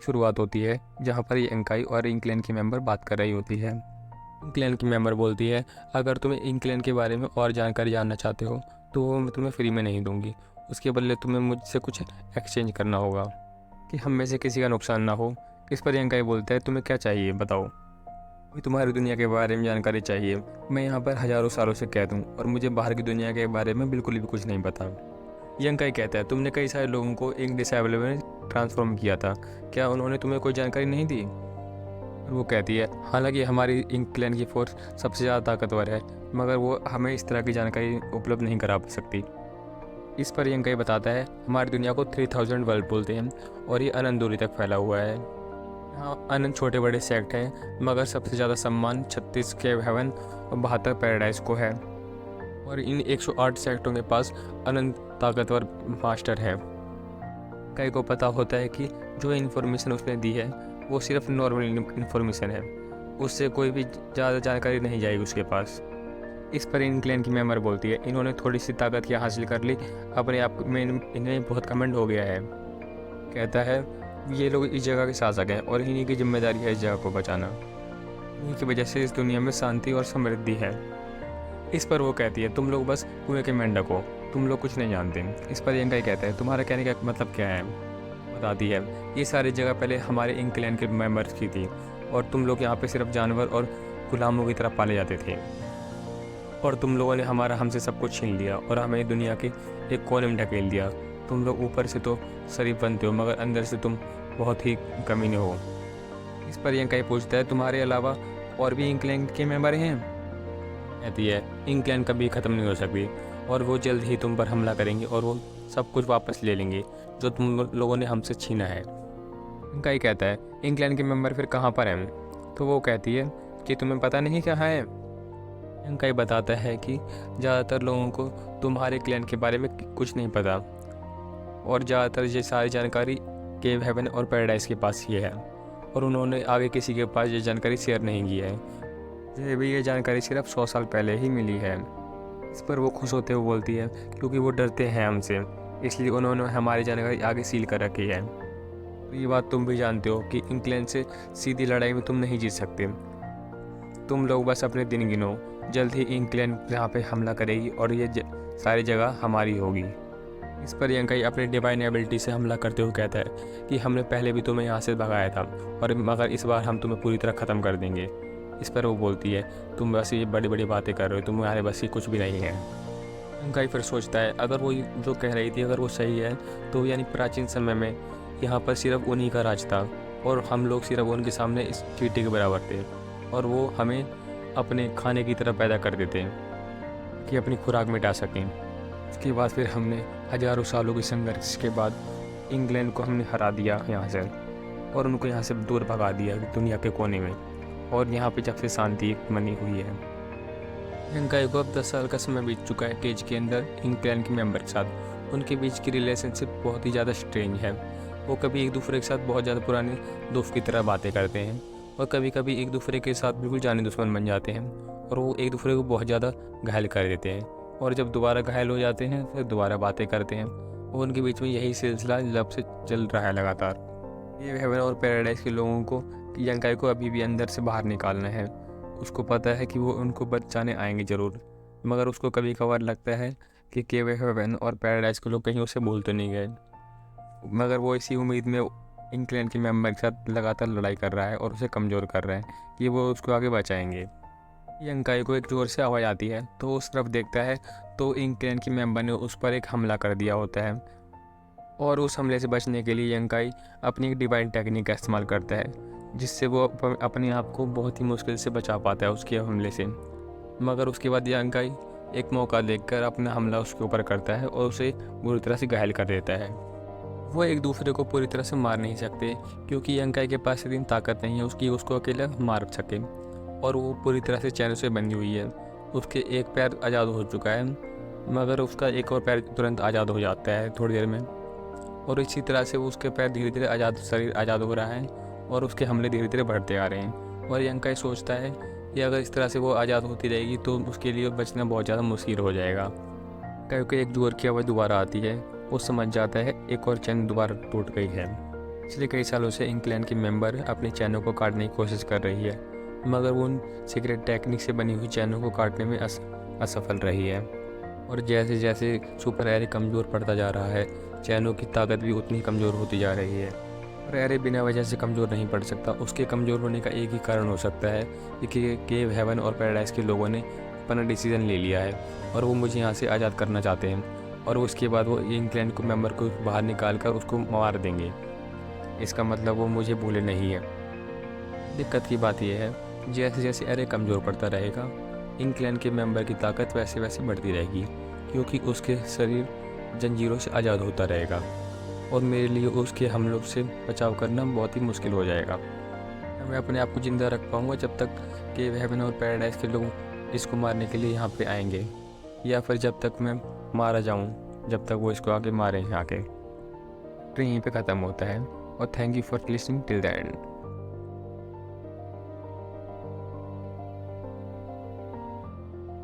शुरुआत होती है जहाँ पर यंकाई और इंक्लैन की मेंबर बात कर रही होती है। इंक्लैन की मेंबर बोलती है, अगर तुम्हें इंक्लैन के बारे में और जानकारी जानना चाहते हो तो वो मैं तुम्हें फ्री में नहीं दूंगी। उसके बदले तुम्हें मुझसे कुछ एक्सचेंज करना होगा कि हम में से किसी का नुकसान ना हो। इस पर यंकाई बोलता है, तुम्हें क्या चाहिए बताओ। मुझे तुम्हारी दुनिया के बारे में जानकारी चाहिए। मैं यहाँ पर हज़ारों सालों से कैद हूँ और मुझे बाहर की दुनिया के बारे में बिल्कुल भी कुछ नहीं पता। यंकाई कहता है, तुमने कई सारे लोगों को एक डिसेबल में ट्रांसफॉर्म किया था, क्या उन्होंने तुम्हें कोई जानकारी नहीं दी? और वो कहती है, हालांकि हमारी इंक्लैन की फोर्स सबसे ज़्यादा ताकतवर है, मगर वो हमें इस तरह की जानकारी उपलब्ध नहीं करा सकती। इस पर यंकाई बताता है, हमारी दुनिया को 3000 वर्ल्ड बोलते हैं और ये अनंत दूरी तक फैला हुआ है। यहाँ अनंत छोटे बड़े सेक्ट हैं, मगर सबसे ज़्यादा सम्मान 36 केव हेवन और 72 पैराडाइज को है। और इन 108 सेक्टों के पास अनंत ताकतवर मास्टर है। कई को पता होता है कि जो इन्फॉर्मेशन उसने दी है वो सिर्फ नॉर्मल इन्फॉर्मेशन है, उससे कोई भी ज़्यादा जानकारी नहीं जाएगी उसके पास। इस पर इंक्लैन की मेंबर बोलती है, इन्होंने थोड़ी सी ताकत क्या हासिल कर ली, अपने आप में इन्हें बहुत कमेंट हो गया है। कहता है, ये लोग इस जगह के शासक हैं और इन्हीं की जिम्मेदारी है इस जगह को बचाना। इन्हीं की वजह से इस दुनिया में शांति और समृद्धि है। इस पर वो कहती है, तुम लोग बस कुएं के मेंढक हो, तुम लोग कुछ नहीं जानते। इस पर यंकाई कहता है, तुम्हारा कहने का मतलब क्या है? बताती है, ये सारी जगह पहले हमारे इंक्लैन के मेंबर्स की थी और तुम लोग यहाँ पे सिर्फ जानवर और गुलामों की तरह पाले जाते थे, और तुम लोगों ने हमसे सब कुछ छीन लिया और हमें दुनिया के एक कोने में ढकेल दिया। तुम लोग ऊपर से तो शरीफ बनते हो, मगर अंदर से तुम बहुत ही कमीने हो। इस पर यंकाई पूछता है, तुम्हारे अलावा और भी इंक्लैन के मेंबर हैं? कहती है, इंक्लैन कभी ख़त्म नहीं हो सकती और वो जल्द ही तुम पर हमला करेंगे और वो सब कुछ वापस ले लेंगे जो तुम लोगों ने हमसे छीना है। यंकाई कहता है, इंक्लैन के मेंबर फिर कहाँ पर हैं? तो वो कहती है कि तुम्हें पता नहीं कहाँ है। यंकाई बताता है कि ज़्यादातर लोगों को तुम्हारे क्लैन के बारे में कुछ नहीं पता और ज़्यादातर ये सारी जानकारी केव हेवन और पैराडाइज के पास ही है और उन्होंने आगे किसी के पास ये जानकारी शेयर नहीं की है। मुझे भी ये जानकारी सिर्फ 100 साल पहले ही मिली है। इस पर वो खुश होते हुए बोलती है, क्योंकि वो डरते हैं हमसे, इसलिए उन्होंने हमारी जानकारी आगे सील कर रखी है। ये बात तुम भी जानते हो कि इंक्लैन से सीधी लड़ाई में तुम नहीं जीत सकते। तुम लोग बस अपने दिन गिनो, जल्द ही इंक्लैन यहाँ पे हमला करेगी और ये सारी जगह हमारी होगी। इस पर यंकाई अपनी डिवाइन एबिलिटी से हमला करते हुए कहता है कि हमने पहले भी तुम्हें यहाँ से भगाया था और मगर इस बार हम तुम्हें पूरी तरह ख़त्म कर देंगे। इस पर वो बोलती है, तुम बस ये बड़ी बड़ी बातें कर रहे हो, तुम्हारे बस ही कुछ भी नहीं है। यंकाई फिर सोचता है, अगर वो जो कह रही थी अगर वो सही है तो यानी प्राचीन समय में यहाँ पर सिर्फ उन्हीं का राज था और हम लोग सिर्फ उनके सामने इस चींटी के बराबर थे और वो हमें अपने खाने की तरह पैदा कर देते कि अपनी खुराक मिटा सकें। इसके बाद फिर हमने हज़ारों सालों के संघर्ष के बाद इंग्लैंड को हमने हरा दिया यहाँ से और उनको यहाँ से दूर भगा दिया दुनिया के कोने में, और यहाँ पे जब से शांति बनी हुई है। यंकाई को अब 10 साल का समय बीत चुका है केज के अंदर इंग्लैंड के मेंबर के साथ। उनके बीच की रिलेशनशिप बहुत ही ज़्यादा स्ट्रेंज है। वो कभी एक दूसरे के साथ बहुत ज़्यादा पुराने दोस्त की तरह बातें करते हैं और कभी कभी एक दूसरे के साथ बिल्कुल जाने दुश्मन बन जाते हैं और वो एक दूसरे को बहुत ज़्यादा घायल कर देते हैं और जब दोबारा घायल हो जाते हैं फिर दोबारा बातें करते हैं और उनके बीच में यही सिलसिला जब से चल रहा है लगातार। ये हेवन और पैराडाइज के लोगों को यंकाई को अभी भी अंदर से बाहर निकालना है। उसको पता है कि वो उनको बचाने आएंगे ज़रूर, मगर उसको कभी कभार लगता है कि केव हेवन और पैराडाइज के लोग कहीं उसे भूल तो नहीं गए, मगर वो इसी उम्मीद में इंग्लैंड के मेंबर के साथ लगातार लड़ाई कर रहा है और उसे कमज़ोर कर रहा है कि वो उसको आगे बचाएंगे। यंकाई को एक ज़ोर से आवाज़ आती है तो उस तरफ देखता है तो इंग्लैंड के मेंबर ने उस पर एक हमला कर दिया होता है और उस हमले से बचने के लिए यंकाई अपनी एक डिवाइन टेक्निक का इस्तेमाल करता है जिससे वो अपने आप को बहुत ही मुश्किल से बचा पाता है उसके हमले से। मगर उसके बाद यंकाई एक मौका देखकर अपना हमला उसके ऊपर करता है और उसे बुरी तरह से घायल कर देता है। वो एक दूसरे को पूरी तरह से मार नहीं सकते क्योंकि यंकाई के पास इतनी ताकत नहीं है उसकी उसको अकेला मार सके और वो पूरी तरह से चैन से बंधी हुई है। उसके एक पैर आज़ाद हो चुका है मगर उसका एक और पैर तुरंत आज़ाद हो जाता है थोड़ी देर में, और इसी तरह से उसके पैर धीरे धीरे शरीर आज़ाद हो रहा है और उसके हमले धीरे धीरे बढ़ते आ रहे हैं। और यंकाई सोचता है कि अगर इस तरह से वो आज़ाद होती रहेगी तो उसके लिए बचना बहुत ज़्यादा मुश्किल हो जाएगा। क्योंकि एक जोर की आवाज़ दोबारा आती है, वो समझ जाता है एक और चैन दोबारा टूट गई है। पिछले कई सालों से इंक्लैन की मेंबर अपनी चैनों को काटने की कोशिश कर रही है, मगर वो उन सीक्रेट टेक्निक से बनी हुई चैनों को काटने में असफल रही है। और जैसे जैसे सुपर एरे कमज़ोर पड़ता जा रहा है, चैनों की ताकत भी उतनी कमज़ोर होती जा रही है। और एरे बिना वजह से कमज़ोर नहीं पड़ सकता। उसके कमज़ोर होने का एक ही कारण हो सकता है कि केव हेवन और पैराडाइज के लोगों ने अपना डिसीज़न ले लिया है और वो मुझे यहाँ से आज़ाद करना चाहते हैं, और उसके बाद वो इंक्लैन को मेंबर को बाहर निकाल कर उसको मार देंगे। इसका मतलब वो मुझे भूले नहीं है। दिक्कत की बात यह है, जैसे जैसे एरे कमज़ोर पड़ता रहेगा, इंक्लैन के मेंबर की ताकत वैसे वैसे बढ़ती रहेगी, क्योंकि उसके शरीर जंजीरों से आज़ाद होता रहेगा और मेरे लिए उसके हमलों से बचाव करना बहुत ही मुश्किल हो जाएगा। मैं अपने आप को ज़िंदा रख पाऊँगा जब तक केव हेवन और पैराडाइज के लोग इसको मारने के लिए यहाँ पे आएंगे, या फिर जब तक मैं मारा जाऊँ, जब तक वो इसको आके मारें आके। तो यहीं पे ख़त्म होता है, और thank you for listening till the end.